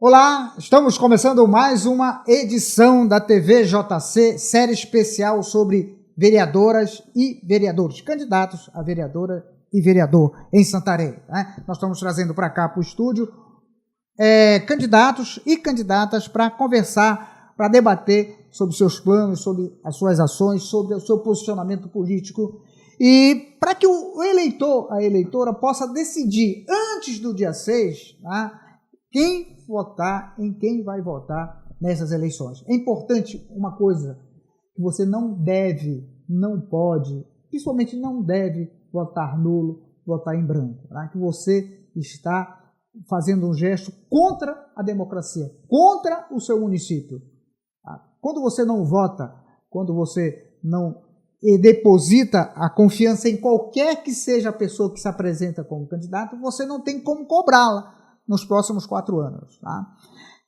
Olá, estamos começando mais uma edição da TV JC, série especial sobre vereadoras e vereadores, candidatos a vereadora e vereador em Santarém. Né? Nós estamos trazendo para cá, para o estúdio, candidatos e candidatas para conversar, para debater sobre seus planos, sobre as suas ações, sobre o seu posicionamento político e para que o eleitor, a eleitora, possa decidir antes do dia 6, né, quem votar, em quem vai votar nessas eleições. É importante uma coisa que você não deve, não pode, principalmente não deve votar nulo, votar em branco, né? Que você está fazendo um gesto contra a democracia, contra o seu município. Quando você não vota, quando você não deposita a confiança em qualquer que seja a pessoa que se apresenta como candidato, você não tem como cobrá-la nos próximos 4 anos. Tá?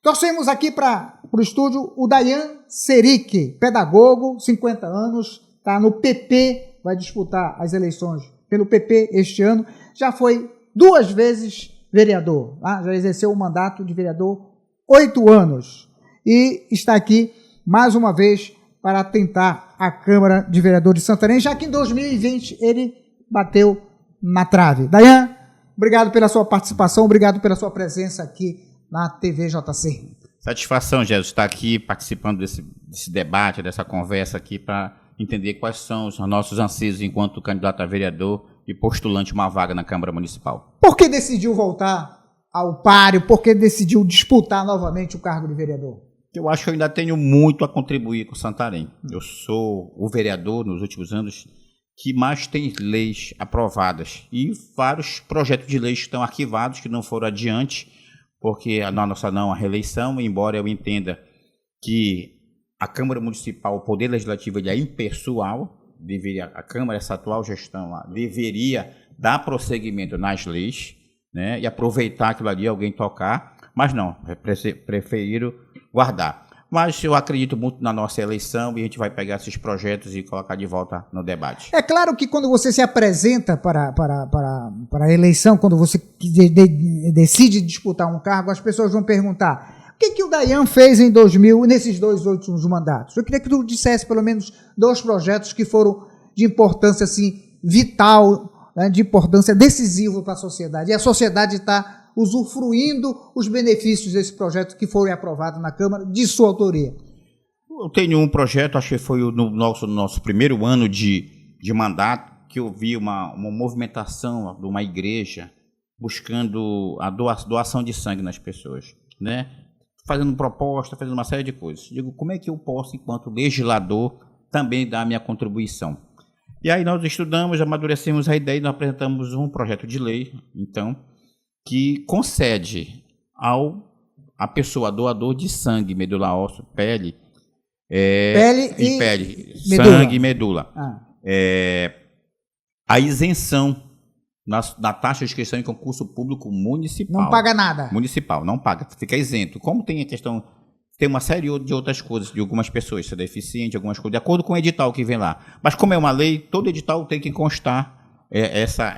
Torcemos aqui para o estúdio o Dayan Seric, pedagogo, 50 anos, está no PP, vai disputar as eleições pelo PP este ano, já foi 2 vezes vereador, tá? Já exerceu o mandato de vereador 8 anos e está aqui mais uma vez para tentar a Câmara de Vereadores de Santarém, já que em 2020 ele bateu na trave. Dayan, obrigado pela sua participação, obrigado pela sua presença aqui na TV JC. Satisfação, Jesus, estar aqui participando desse debate, dessa conversa aqui para entender quais são os nossos anseios enquanto candidato a vereador e postulante uma vaga na Câmara Municipal. Por que decidiu voltar ao páreo? Por que decidiu disputar novamente o cargo de vereador? Eu acho que eu ainda tenho muito a contribuir com Santarém. Eu sou o vereador, nos últimos anos, que mais tem leis aprovadas e vários projetos de leis que estão arquivados, que não foram adiante, porque a nossa não a reeleição, embora eu entenda que a Câmara Municipal, o Poder Legislativo, ele é impessoal, a Câmara, essa atual gestão lá, deveria dar prosseguimento nas leis, né, e aproveitar aquilo ali, alguém tocar, mas não, preferiram guardar. Mas eu acredito muito na nossa eleição e a gente vai pegar esses projetos e colocar de volta no debate. É claro que quando você se apresenta para a eleição, quando você decide disputar um cargo, as pessoas vão perguntar: o que o Dayan fez em 2000, nesses 2 últimos mandatos? Eu queria que tu dissesse pelo menos 2 projetos que foram de importância assim, vital, né, de importância decisiva para a sociedade. E a sociedade está usufruindo os benefícios desse projeto que foram aprovados na Câmara, de sua autoria. Eu tenho um projeto, acho que foi no nosso primeiro ano de mandato, que eu vi uma movimentação de uma igreja buscando a doação de sangue nas pessoas, né? Fazendo proposta, fazendo uma série de coisas. Digo, como é que eu posso, enquanto legislador, também dar a minha contribuição? E aí nós estudamos, amadurecemos a ideia e nós apresentamos um projeto de lei, então, que concede a pessoa doador de sangue, medula óssea, pele sangue e medula, a isenção na taxa de inscrição em concurso público municipal. Não paga nada. Municipal, não paga, fica isento. Como tem a questão, tem uma série de outras coisas, de algumas pessoas ser deficiente, algumas coisas, de acordo com o edital que vem lá. Mas como é uma lei, todo edital tem que constar essa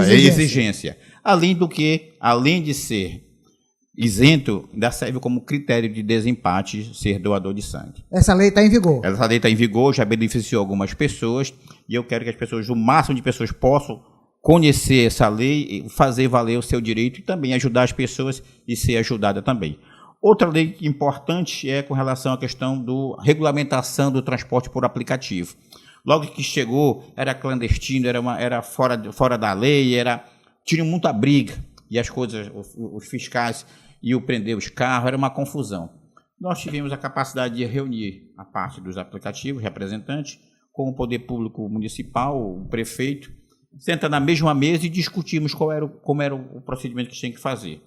exigência. Além de ser isento, ainda serve como critério de desempate ser doador de sangue. Essa lei está em vigor. Essa lei está em vigor, já beneficiou algumas pessoas, e eu quero que as pessoas, o máximo de pessoas, possam conhecer essa lei, fazer valer o seu direito e também ajudar as pessoas e ser ajudada também. Outra lei importante é com relação à questão da regulamentação do transporte por aplicativo. Logo que chegou, era clandestino, era fora da lei, tinha muita briga, e as coisas, os fiscais iam prender os carros, era uma confusão. Nós tivemos a capacidade de reunir a parte dos aplicativos, representantes, com o Poder Público Municipal, o prefeito, senta na mesma mesa e discutimos como era o procedimento que tinha que fazer.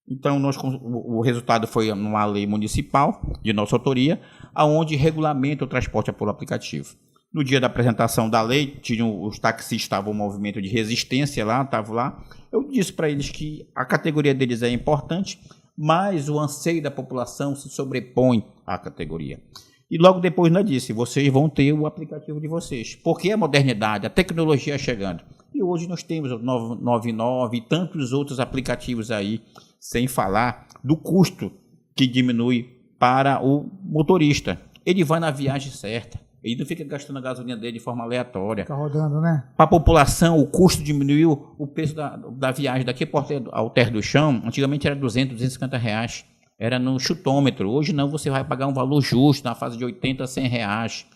Então, o resultado foi uma lei municipal, de nossa autoria, onde regulamenta o transporte por aplicativo. No dia da apresentação da lei, os taxistas estavam um movimento de resistência lá, estavam lá. Eu disse para eles que a categoria deles é importante, mas o anseio da população se sobrepõe à categoria. E logo depois nós disse, vocês vão ter o aplicativo de vocês. Porque a modernidade, a tecnologia chegando. E hoje nós temos o 99 e tantos outros aplicativos aí, sem falar do custo que diminui para o motorista. Ele vai na viagem certa, ele não fica gastando a gasolina dele de forma aleatória. Fica rodando, né? Para a população, o custo diminuiu, o preço da viagem daqui ao Terra do Chão, antigamente era 200, 250 reais. Era no chutômetro. Hoje não, você vai pagar um valor justo, na fase de 80 a 100 reais.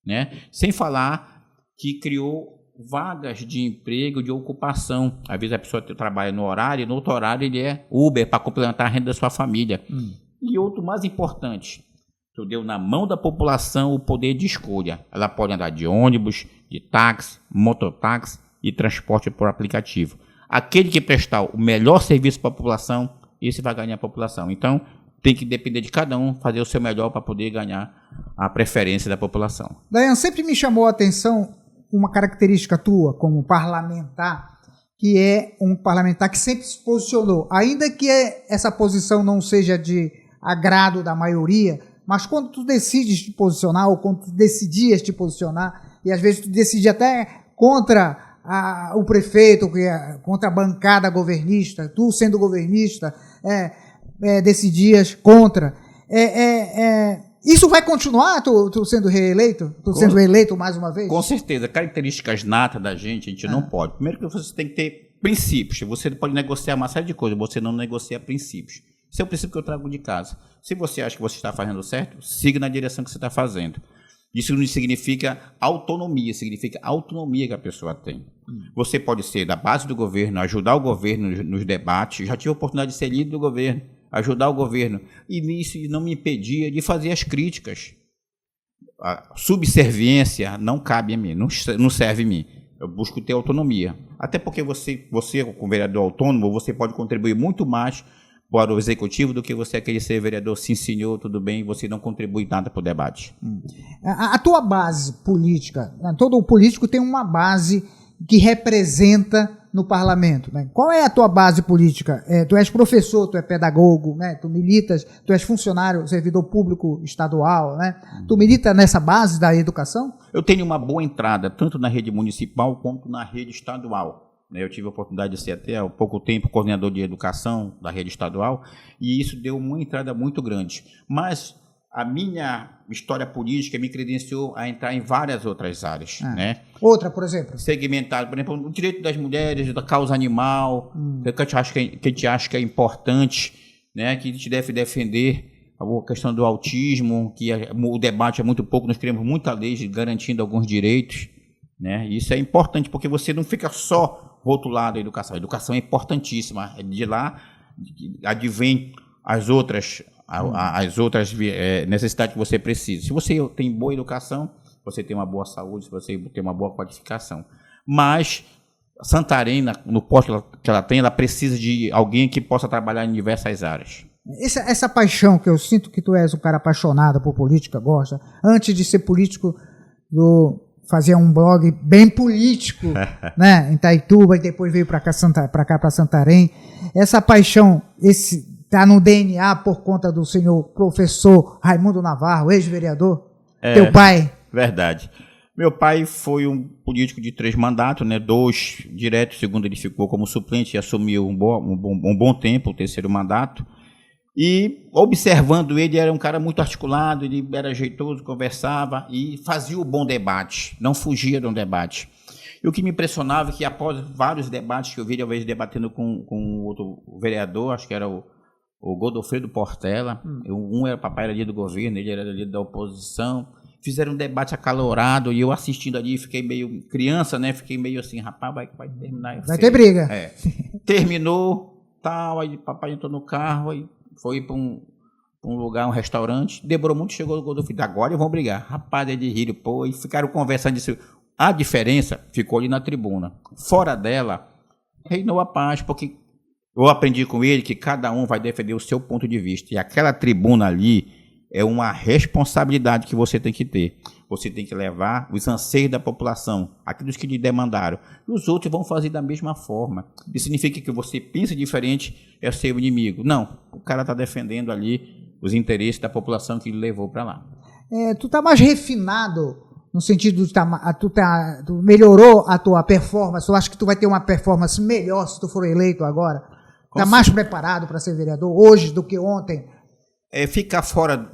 Né? Sem falar que criou vagas de emprego, de ocupação. Às vezes a pessoa trabalha no horário, e no outro horário ele é Uber para complementar a renda da sua família. E outro mais importante, tu deu na mão da população o poder de escolha. Ela pode andar de ônibus, de táxi, mototáxi e transporte por aplicativo. Aquele que prestar o melhor serviço para a população, esse vai ganhar a população. Então, tem que depender de cada um fazer o seu melhor para poder ganhar a preferência da população. Dayan, sempre me chamou a atenção uma característica tua como parlamentar, que é um parlamentar que sempre se posicionou, ainda que essa posição não seja de agrado da maioria, mas quando tu decides te posicionar, ou quando tu decidias te posicionar, e às vezes tu decide até contra o prefeito, contra a bancada governista, tu sendo governista, decidias contra. Isso vai continuar, tu sendo reeleito? Tu sendo eleito mais uma vez? Com certeza. Características natas da gente, a gente não pode. Primeiro que você tem que ter princípios. Você pode negociar uma série de coisas, você não negocia princípios. Esse é o princípio que eu trago de casa. Se você acha que você está fazendo certo, siga na direção que você está fazendo. Isso não significa autonomia, significa autonomia que a pessoa tem. Você pode ser da base do governo, ajudar o governo nos debates. Já tive a oportunidade de ser líder do governo, ajudar o governo. E isso não me impedia de fazer as críticas. A subserviência não cabe a mim, não serve a mim. Eu busco ter autonomia. Até porque você como vereador autônomo, você pode contribuir muito mais para o executivo do que você aquele ser vereador, sim senhor, tudo bem, você não contribui nada para o debate. A tua base política, né? Todo político tem uma base que representa no parlamento, né? Qual é a tua base política? Tu és professor, tu és pedagogo, né? Tu militas, tu és funcionário, servidor público estadual, né? Tu milita nessa base da educação? Eu tenho uma boa entrada, tanto na rede municipal quanto na rede estadual. Eu tive a oportunidade de ser até há pouco tempo coordenador de educação da rede estadual e isso deu uma entrada muito grande. Mas a minha história política me credenciou a entrar em várias outras áreas. Né? Outra, por exemplo? Segmentado, por exemplo, o direito das mulheres, da causa animal, que a gente acha que é importante, né? Que a gente deve defender a questão do autismo, que o debate é muito pouco, nós queremos muita lei garantindo alguns direitos. Né? Isso é importante, porque você não fica só rotulado a educação. A educação é importantíssima. De lá advém as outras necessidades que você precisa. Se você tem boa educação, você tem uma boa saúde, se você tem uma boa qualificação. Mas Santarém, no posto que ela tem, ela precisa de alguém que possa trabalhar em diversas áreas. Essa paixão que eu sinto que tu és um cara apaixonado por política, gosta. Antes de ser político, fazia um blog bem político, né, em Itaituba, e depois veio para cá para Santarém. Essa paixão, está no DNA por conta do senhor professor Raimundo Navarro, ex-vereador, teu pai. Verdade. Meu pai foi um político de 3 mandatos, né, 2 diretos, segundo ele ficou como suplente e assumiu um bom tempo, o 3º mandato. E observando ele, era um cara muito articulado, ele era jeitoso, conversava e fazia o bom debate, não fugia de um debate. E o que me impressionava é que após vários debates que eu vi, uma vez debatendo com outro vereador, acho que era o Godofredo Portela, um era papai, era líder do governo, ele era líder da oposição, fizeram um debate acalorado e eu assistindo ali, fiquei meio criança, né? Fiquei meio assim, rapaz, vai terminar. Vai ter briga. Terminou, tal, aí papai entrou no carro, aí foi para um lugar, um restaurante, demorou muito, chegou o Godofredo, agora vão brigar. Rapaz, ele riram, pô, e ficaram conversando disso. A diferença ficou ali na tribuna. Fora dela, reinou a paz, porque eu aprendi com ele que cada um vai defender o seu ponto de vista. E aquela tribuna ali é uma responsabilidade que você tem que ter. Você tem que levar os anseios da população, aqueles que lhe demandaram. E os outros vão fazer da mesma forma. Isso significa que você pensa diferente, é seu inimigo. Não, o cara está defendendo ali os interesses da população que lhe levou para lá. Tu está mais refinado No sentido de tu melhorou a tua performance? Tu acha que tu vai ter uma performance melhor se tu for eleito agora? Está mais preparado para ser vereador hoje do que ontem? Ficar fora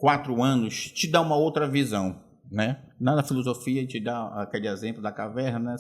4 anos te dá uma outra visão, né? Na filosofia te dá aquele exemplo da caverna, né?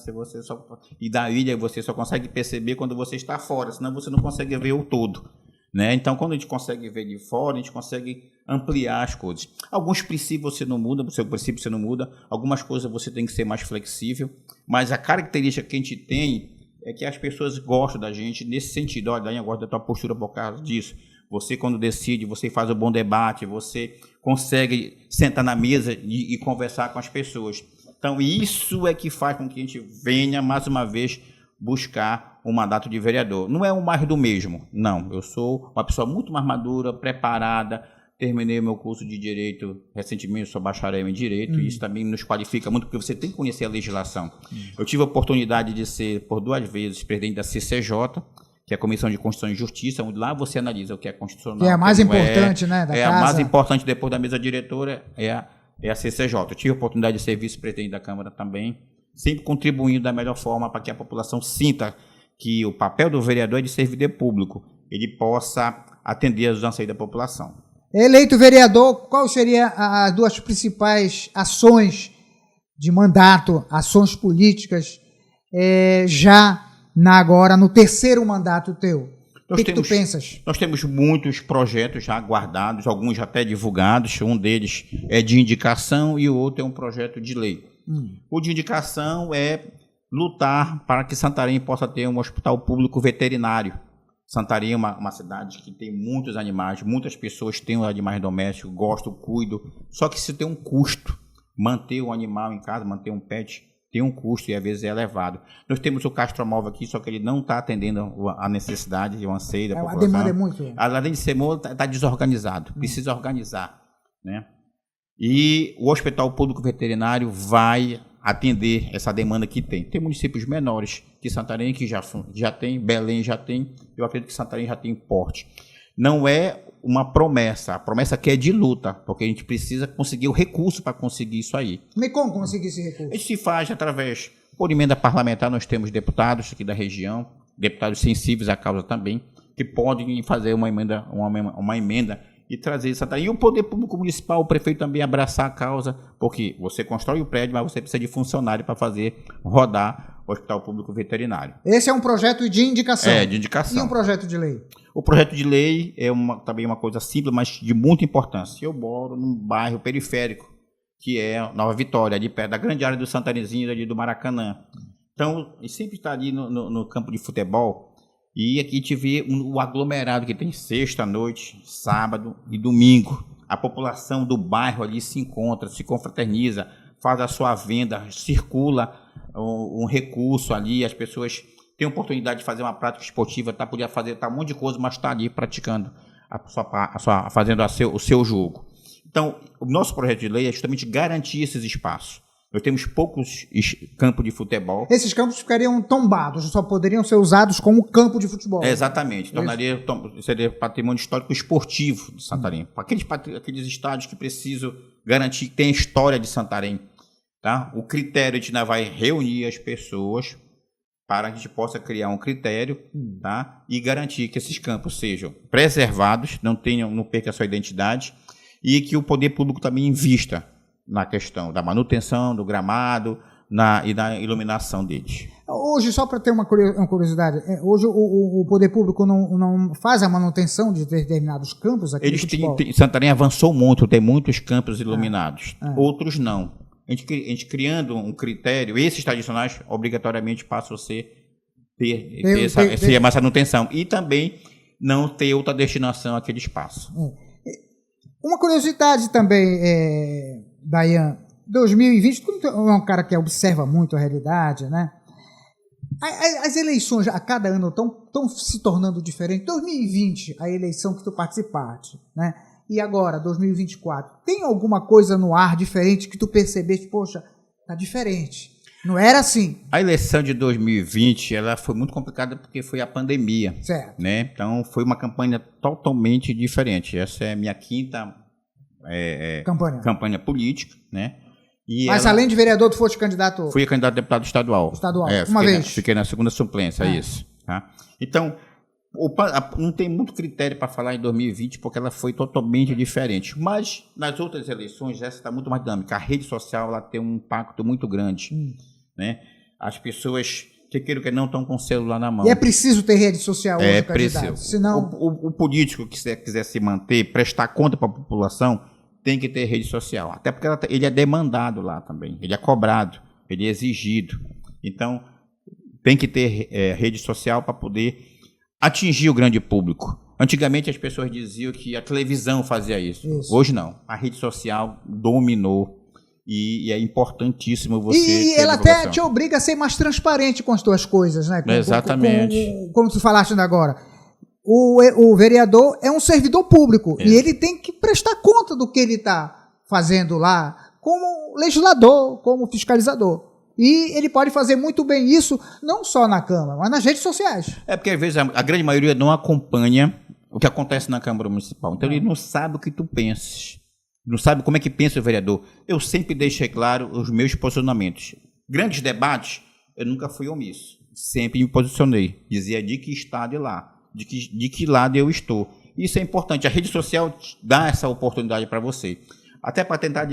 E da ilha você só consegue perceber quando você está fora, senão você não consegue ver o todo, né? Então, quando a gente consegue ver de fora, a gente consegue ampliar as coisas. Alguns princípios você não muda, o seu princípio você não muda, algumas coisas você tem que ser mais flexível, mas a característica que a gente tem é que as pessoas gostam da gente nesse sentido. Olha, eu gosto da tua postura por causa disso. Você, quando decide, você faz um bom debate, você consegue sentar na mesa e conversar com as pessoas. Então, isso é que faz com que a gente venha, mais uma vez, buscar um mandato de vereador. Não é um mais do mesmo, não. Eu sou uma pessoa muito mais madura, preparada, terminei meu curso de Direito recentemente, sou bacharel em Direito, e isso também nos qualifica muito, porque você tem que conhecer a legislação. Eu tive a oportunidade de ser, por 2 vezes, presidente da CCJ, que é a Comissão de Constituição e Justiça, onde lá você analisa o que é constitucional. Que é a mais importante, né, da casa. A mais importante depois da mesa diretora é a CCJ. Eu tive a oportunidade de ser vice-presidente da Câmara também, sempre contribuindo da melhor forma para que a população sinta que o papel do vereador é de servidor público, ele possa atender às anseios da população. Eleito vereador, quais seriam as 2 principais ações de mandato, ações políticas, agora no 3º mandato teu? O que tu pensas? Nós temos muitos projetos já guardados, alguns já até divulgados. Um deles é de indicação e o outro é um projeto de lei. O de indicação é lutar para que Santarém possa ter um hospital público veterinário. Santarém é uma cidade que tem muitos animais, muitas pessoas têm animais domésticos, gostam, cuidam, só que isso tem um custo. Manter o animal em casa, manter um pet, tem um custo e às vezes é elevado. Nós temos o Castromóvel aqui, só que ele não está atendendo a necessidade e o anseio da população. A demanda é muito. Além de ser muito, está desorganizado, precisa organizar, né? E o Hospital Público Veterinário vai atender essa demanda que tem. Tem municípios menores que Santarém, que já tem, Belém já tem, eu acredito que Santarém já tem porte. Não é uma promessa, a promessa que é de luta, porque a gente precisa conseguir o recurso para conseguir isso aí. Mas como conseguir esse recurso? Isso se faz através, por emenda parlamentar, nós temos deputados aqui da região, deputados sensíveis à causa também, que podem fazer uma emenda e trazer isso. E o poder público municipal, o prefeito também abraçar a causa, porque você constrói o prédio, mas você precisa de funcionário para fazer rodar o Hospital Público Veterinário. Esse é um projeto de indicação? De indicação. E um projeto de lei? O projeto de lei é também uma coisa simples, mas de muita importância. Eu moro num bairro periférico, que é Nova Vitória, ali perto da grande área do Santarezinho, ali do Maracanã. Então, ele sempre está ali no campo de futebol. E aqui te vê o aglomerado que tem sexta, noite, sábado e domingo. A população do bairro ali se encontra, se confraterniza, faz a sua venda, circula um recurso ali, as pessoas têm a oportunidade de fazer uma prática esportiva, podia fazer um monte de coisa, mas está ali praticando, fazendo o seu jogo. Então, o nosso projeto de lei é justamente garantir esses espaços. Nós temos poucos campos de futebol. Esses campos ficariam tombados, só poderiam ser usados como campo de futebol. Exatamente. Seria patrimônio histórico esportivo de Santarém. Aqueles estádios que precisam garantir que tem a história de Santarém. Tá? O critério, a gente ainda vai reunir as pessoas para que a gente possa criar um critério, tá? E garantir que esses campos sejam preservados, não percam a sua identidade, e que o poder público também invista na questão da manutenção do gramado e da iluminação deles. Hoje, só para ter uma curiosidade, hoje o poder público não faz a manutenção de determinados campos aqui de futebol? Santarém avançou muito, tem muitos campos iluminados, outros não. A gente criando um critério, esses tradicionais obrigatoriamente passam a ter essa manutenção e também não ter outra destinação àquele espaço. Uma curiosidade também, Dayan, 2020, tu é um cara que observa muito a realidade, né? As eleições a cada ano estão se tornando diferentes. 2020, a eleição que tu participaste, né? E agora, 2024, tem alguma coisa no ar diferente que tu percebeste, poxa, tá diferente, não era assim? A eleição de 2020, ela foi muito complicada porque foi a pandemia, certo, né? Então, foi uma campanha totalmente diferente. Essa é a minha quinta campanha política, né? Mas além de vereador, tu foste candidato? Fui candidato a deputado estadual. Estadual, uma vez. Fiquei na segunda suplência, isso. Tá? Então, não tem muito critério para falar em 2020, porque ela foi totalmente diferente. Mas, nas outras eleições, essa está muito mais dinâmica. A rede social ela tem um impacto muito grande. Né? As pessoas, que não estão com o celular na mão. E é preciso ter rede social hoje, candidato? Senão... O político que quiser se manter, prestar conta para a população, tem que ter rede social. Até porque ele é demandado lá também. Ele é cobrado, ele é exigido. Então, tem que ter rede social para poder atingir o grande público. Antigamente as pessoas diziam que a televisão fazia isso. Hoje não. A rede social dominou e é importantíssimo você E ela até te obriga a ser mais transparente com as tuas coisas, né? Exatamente. Como tu falaste agora. O vereador é um servidor público e ele tem que prestar conta do que ele está fazendo lá como legislador, como fiscalizador. E ele pode fazer muito bem isso, não só na Câmara, mas nas redes sociais. É porque, às vezes, a grande maioria não acompanha o que acontece na Câmara Municipal. Então, ele não sabe o que tu pensas. Não sabe como é que pensa o vereador. Eu sempre deixei claro os meus posicionamentos. Grandes debates, eu nunca fui omisso. Sempre me posicionei. Dizia de que estado é lá, de que lado eu estou. Isso é importante. A rede social dá essa oportunidade para você. Até para tentar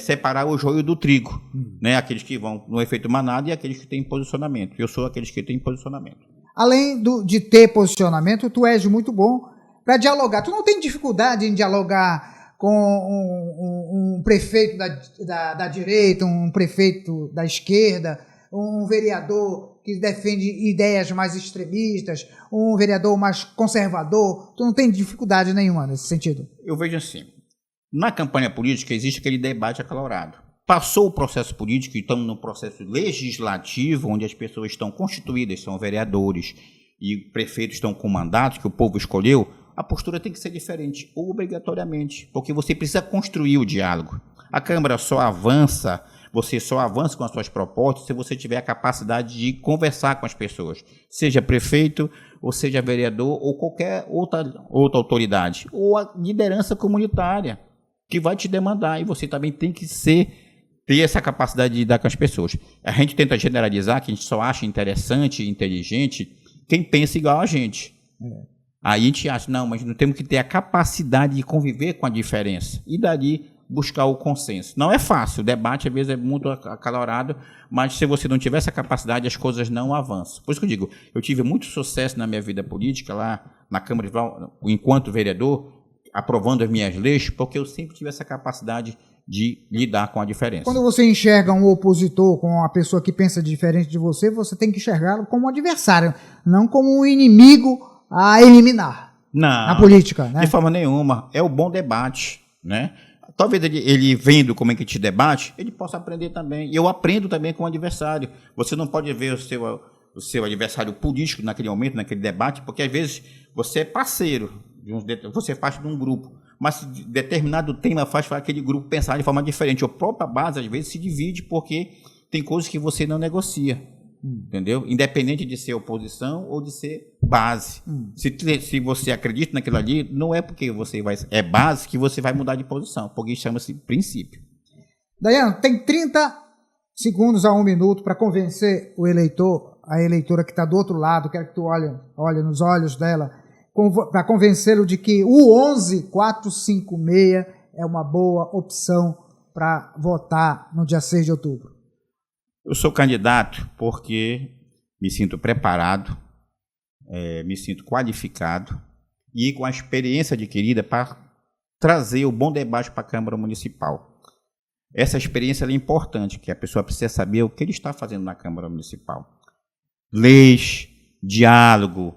separar o joio do trigo, né? Aqueles que vão no efeito manada e aqueles que têm posicionamento. Eu sou aqueles que têm posicionamento. Além de ter posicionamento, tu és muito bom para dialogar. Tu não tem dificuldade em dialogar com um prefeito da direita, um prefeito da esquerda, um vereador que defende ideias mais extremistas, um vereador mais conservador? Tu não tem dificuldade nenhuma nesse sentido? Eu vejo assim. Na campanha política existe aquele debate acalorado. Passou o processo político e estamos no processo legislativo, onde as pessoas estão constituídas, são vereadores e prefeitos estão com mandatos que o povo escolheu, a postura tem que ser diferente, obrigatoriamente, porque você precisa construir o diálogo. A Câmara só avança, você só avança com as suas propostas se você tiver a capacidade de conversar com as pessoas, seja prefeito, ou seja vereador, ou qualquer outra autoridade, ou a liderança comunitária, que vai te demandar, e você também tem que ter essa capacidade de lidar com as pessoas. A gente tenta generalizar que a gente só acha interessante e inteligente quem pensa igual a gente. Aí a gente acha, não, mas não temos que ter a capacidade de conviver com a diferença, e dali buscar o consenso. Não é fácil, o debate às vezes é muito acalorado, mas se você não tiver essa capacidade, as coisas não avançam. Por isso que eu digo, eu tive muito sucesso na minha vida política, lá na Câmara, enquanto vereador, aprovando as minhas leis, porque eu sempre tive essa capacidade de lidar com a diferença. Quando você enxerga um opositor, com uma pessoa que pensa diferente de você, você tem que enxergá-lo como um adversário, não como um inimigo a eliminar. Não, na política, né? De forma nenhuma. É o bom debate, né? Talvez ele vendo como é que te debate, ele possa aprender também. E eu aprendo também com o adversário. Você não pode ver o seu adversário político naquele momento, naquele debate, porque às vezes você é parceiro, você faz de um grupo, mas determinado tema faz aquele grupo pensar de forma diferente. A própria base, às vezes, se divide porque tem coisas que você não negocia, entendeu? Independente de ser oposição ou de ser base. Se você acredita naquilo ali, não é porque você é base que você vai mudar de posição, porque chama-se princípio. Daiane, tem 30 segundos a 1 minuto para convencer o eleitor, a eleitora que está do outro lado, quero que tu olhe nos olhos dela, para convencê-lo de que o 11456 é uma boa opção para votar no dia 6 de outubro. Eu sou candidato porque me sinto preparado, me sinto qualificado e com a experiência adquirida para trazer o bom debate para a Câmara Municipal. Essa experiência é importante, que a pessoa precisa saber o que ele está fazendo na Câmara Municipal. Leis, diálogo,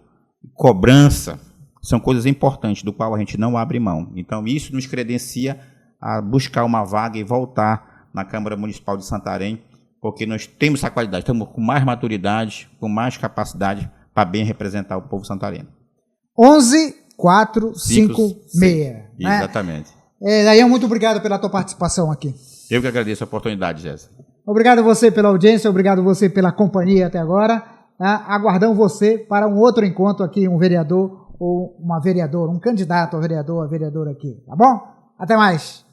cobrança são coisas importantes, do qual a gente não abre mão. Então, isso nos credencia a buscar uma vaga e voltar na Câmara Municipal de Santarém, porque nós temos essa qualidade, estamos com mais maturidade, com mais capacidade para bem representar o povo santareno. 11456. Né? Exatamente. Daiane, muito obrigado pela tua participação aqui. Eu que agradeço a oportunidade, Jéssica. Obrigado a você pela audiência, obrigado a você pela companhia até agora. Aguardamos você para um outro encontro aqui, um vereador ou uma vereadora, um candidato a vereador aqui, tá bom? Até mais!